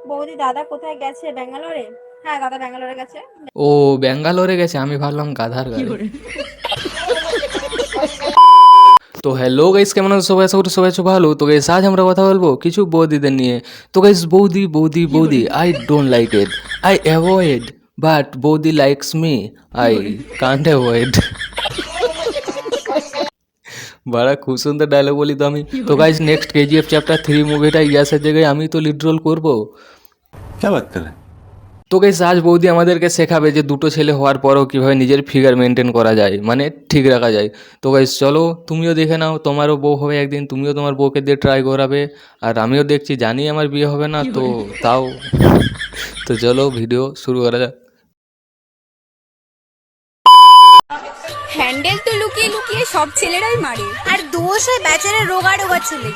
বৌদি দাদা কোথায় গেছে? ব্যাঙ্গালোরে? হ্যাঁ, দাদা ব্যাঙ্গালোরে গেছে। ও ব্যাঙ্গালোরে গেছে, আমি ভাবলাম গাধার গাড়ি। তো হ্যালো গাইস, কেমন আছো সবাই? আশা করি সবাই আছো ভালো। তো গাইস আজ আমরা কথা বলবো কিছু বৌদিদের নিয়ে। তো গাইস বৌদি বৌদি বৌদি I don't like it, I avoid, but বৌদি likes me, I can't avoid. বাড়া খুব সুন্দর ডায়লগ বলি তো আমি। তো গাইস নেক্সট কেজিএফ চ্যাপ্টার 3 মুভিটা ইয়াসের জায়গায় আমি তো লিড রোল করবো। क्या बात कर रहे हैं? তো গাইস আজ বৌদি আমাদেরকে শেখাবে যে দুটো ছেলে হওয়ার পরও কীভাবে নিজের ফিগার মেনটেন করা যায়, মানে ঠিক রাখা যায়। তো গাইস চলো তুমিও দেখে নাও, তোমারও বউ হবে একদিন, তুমিও তোমার বউকে দিয়ে ট্রাই করাবে। আর আমিও দেখছি, জানি আমার বিয়ে হবে না, তো তাও তো চলো ভিডিও শুরু করা যাক। হ্যান্ডেল তো লুকিয়ে লুকিয়ে সব ছেলেরাই মারে, আর দোষ হয় বেচারা রোগা রোগা ছেলে।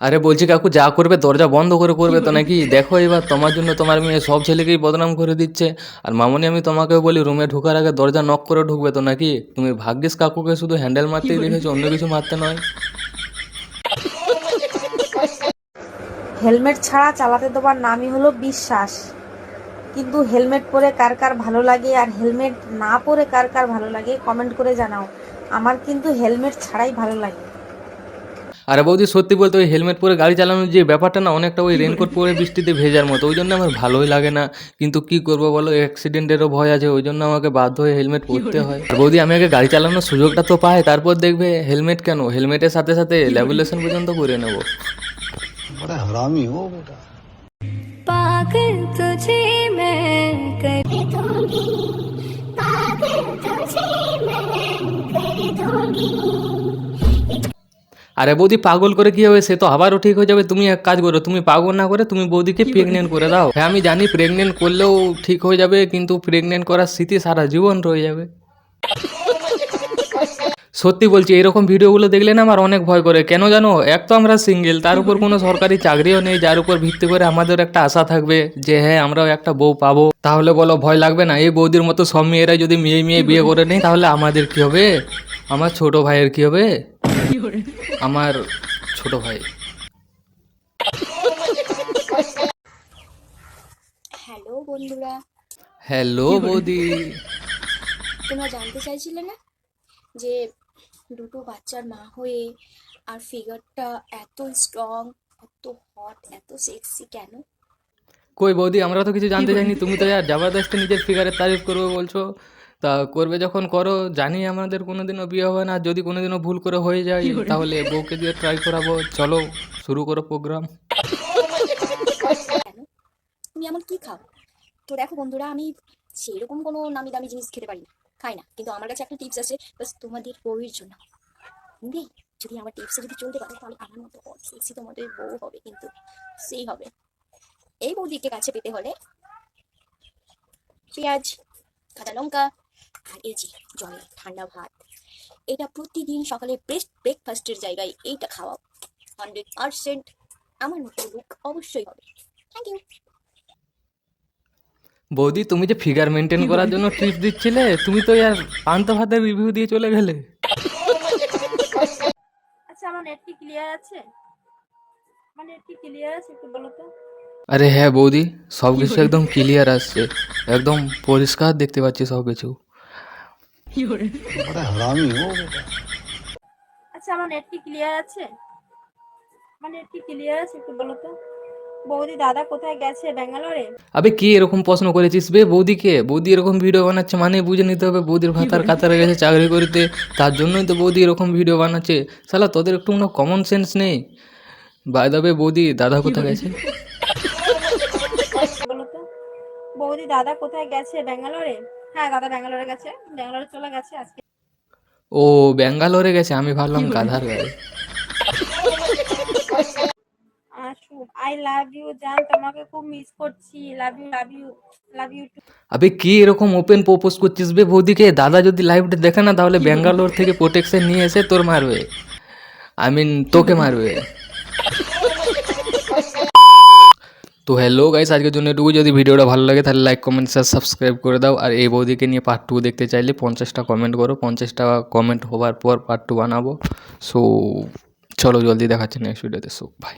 আরে বলছি কাকু, যা করবে দরজা বন্ধ করে করবে তো নাকি? দেখো এবার তোমার জন্য তোমার মেয়ে সব ছেলেকেই বদনাম করে দিচ্ছে। আর মামনি আমি তোমাকেও বলি রুমে ঢোকার আগে দরজা নক করে ঢুকবে তো নাকি? তুমি ভাগ্যিস কাকুকে শুধু হ্যান্ডেল মারতেই দেখেছো, অন্য কিছু মারতে নয়। হেলমেট ছাড়া চালাতে দেওয়ার নামই হলো বিশ্বাস। কিন্তু হেলমেট পরে কার কার ভালো লাগে আর হেলমেট না পরে কার কার ভালো লাগে কমেন্ট করে জানাও। আমার কিন্তু হেলমেট ছাড়াই ভালো লাগে। আরে বৌদি সত্যি বলতে ওই হেলমেট পরে গাড়ি চালানোর যে ব্যাপারটা না, অনেকটা ওই রেনকোট পরে বৃষ্টিতে ভেজার মতো, ওই জন্য আমার ভালোই লাগে না। কিন্তু কি করবো বলো, অ্যাক্সিডেন্টেরও ভয় আছে, ওই জন্য আমাকে বাধ্য হয়ে হেলমেট পরতে হয়। আর বৌদি আমি আগে গাড়ি চালানোর সুযোগটা তো পাই, তারপর দেখবে হেলমেট কেন, হেলমেটের সাথে সাথে ল্যাবুলেশন পর্যন্ত করে নেবো। बड़ा हरामी हो बेटा। পাগল তুঝে मैं कर दूंगी, পাগল তুঝে मैं कर दूंगी। আরে বৌদি পাগল করে কি হবে, সে তো আবারও ঠিক হয়ে যাবে। তুমি এক কাজ করো, তুমি পাগল না করে তুমি বৌদিকে প্রেগনেন্ট করে দাও। হ্যাঁ আমি জানি প্রেগনেন্ট করলেও ঠিক হয়ে যাবে, কিন্তু প্রেগনেন্ট করার স্মৃতি সারা জীবন রয়ে যাবে। সত্যি বলছি, এরকম ভিডিওগুলো দেখলে না আমার অনেক ভয় করে। কেন জানো? এক তো আমরা সিঙ্গেল, তার উপর কোনো সরকারি চাকরিও নেই যার উপর ভিত্তি করে আমাদের একটা আশা থাকবে যে হ্যাঁ আমরাও একটা বউ পাবো। তাহলে বলো ভয় লাগবে না? এই বৌদির মতো সব মেয়েরা যদি মেয়ে মেয়ে বিয়ে করে নেই তাহলে আমাদের কি হবে? আমার ছোট ভাইয়ের কি হবে? আমার ছোট ভাই। হ্যালো বন্ধুরা, হ্যালো বৌদি। তোমরা জানতে চাইছিলে না যে দুটো বাচ্চার মা হয়ে আর ফিগারটা এত স্ট্রং, এত হট, এত সেক্সি কেন? কই বৌদি, আমরা তো কিছু জানতে চাইনি। তুমি তো আর জবরদস্তি নিজের ফিগারের তারিফ করবে বলছো। তা করবে যখন করো, জানি আমাদের কোনোদিনও বিয়ে হবে না। আর যদি কোনোদিনও ভুল করে হয়ে যায় তাহলে বউকে দিয়ে ট্রাই করাবো। চলো শুরু করো প্রোগ্রাম। কেন? তুমি এমন কি খাও? তো দেখো বন্ধুরা, আমি সেরকম কোনো নামি দামি জিনিস খেতে পারি না, খাই না, কিন্তু আমার কাছে একটা টিপস আছে বাস তোমাদের বউয়ের জন্য। বুঝলি, যদি আমার টিপসে যদি চলতে পারো তাহলে আমার মতো সেক্সি তোমাদের বউ হবে, কিন্তু সেই হবে। এই বৌদিকে কাছে পেতে হলে পেঁয়াজ, কাঁচা লঙ্কা, আর এই যে জলে ঠান্ডা ভাত, এটা প্রতিদিন সকালে বেস্ট ব্রেকফাস্টের জায়গায় এইটা খাওয়াও, 100% আমার মতো লুক অবশ্যই হবে। Thank you. বৌদি তুমি যে ফিগার মেনটেন করার জন্য টিপস দিচ্ছিলে, তুমি তো আর পান্তা ভাতের রিভিউ দিয়ে চলে গেলে। আচ্ছা, আমার নেট কি ক্লিয়ার আছে? আমার নেট কি ক্লিয়ার আছে একটু বলো তো। আরে হ্যাঁ বৌদি, সব কিছু একদম ক্লিয়ার আসছে, একদম পরিষ্কার দেখতে পাচ্ছি সব কিছু। बड़ा हरामी हो बेटा। আচ্ছা, আমার নেট কি ক্লিয়ার আছে? আমার নেট কি ক্লিয়ার আছে একটু বলো তো। বৌদি দাদা কোথায় গেছে? ব্যাঙ্গালোরে? আবে কি এরকম প্রশ্ন করেছিস বে বৌদিকে? বৌদি এরকম ভিডিও বানাচ্ছে মানে বুঝে নিতে হবে বৌদির ভাতার কাতারে গেছে চাকরি করতে, তার জন্যই তো বৌদি এরকম ভিডিও বানাচ্ছে। শালা তোদের একটু কোনো কমন সেন্স নেই। বাই দ্য ওয়ে বৌদি দাদা কোথায় গেছে? বলো তো। বৌদি দাদা কোথায় গেছে? ব্যাঙ্গালোরে? হ্যাঁ, দাদা ব্যাঙ্গালোরে গেছে। ব্যাঙ্গালোরে চলে গেছে আজকে। ও ব্যাঙ্গালোরে গেছে, আমি ভাবলাম গাধার গায়ে। আই লাভ ইউ জান, তোমাকে খুব মিস করছি। Love you, love you, love you too. আবে কি এরকম ওপেন প্রপোজ করছিস বে বৌদিকে? দাদা যদি লাইভটা দেখে না তাহলে ব্যাঙ্গালোর থেকে প্রোটেকশন নিয়ে এসে তোর মারবে, আই মিন তোকে মারবে। তো হ্যালো গাইস, আজকের জন্য এটুকু। যদি ভিডিওটা ভালো লাগে তাহলে লাইক কমেন্ট শেয়ার সাবস্ক্রাইব করে দাও। আর এই বৌদিকে নিয়ে পার্ট 2 দেখতে চাইলে 50টা কমেন্ট করো, 50টা কমেন্ট হওয়ার পর পার্ট 2 বানাবো। সো চলো জলদি দেখাচ্ছি নেক্সট ভিডিওতে। So by.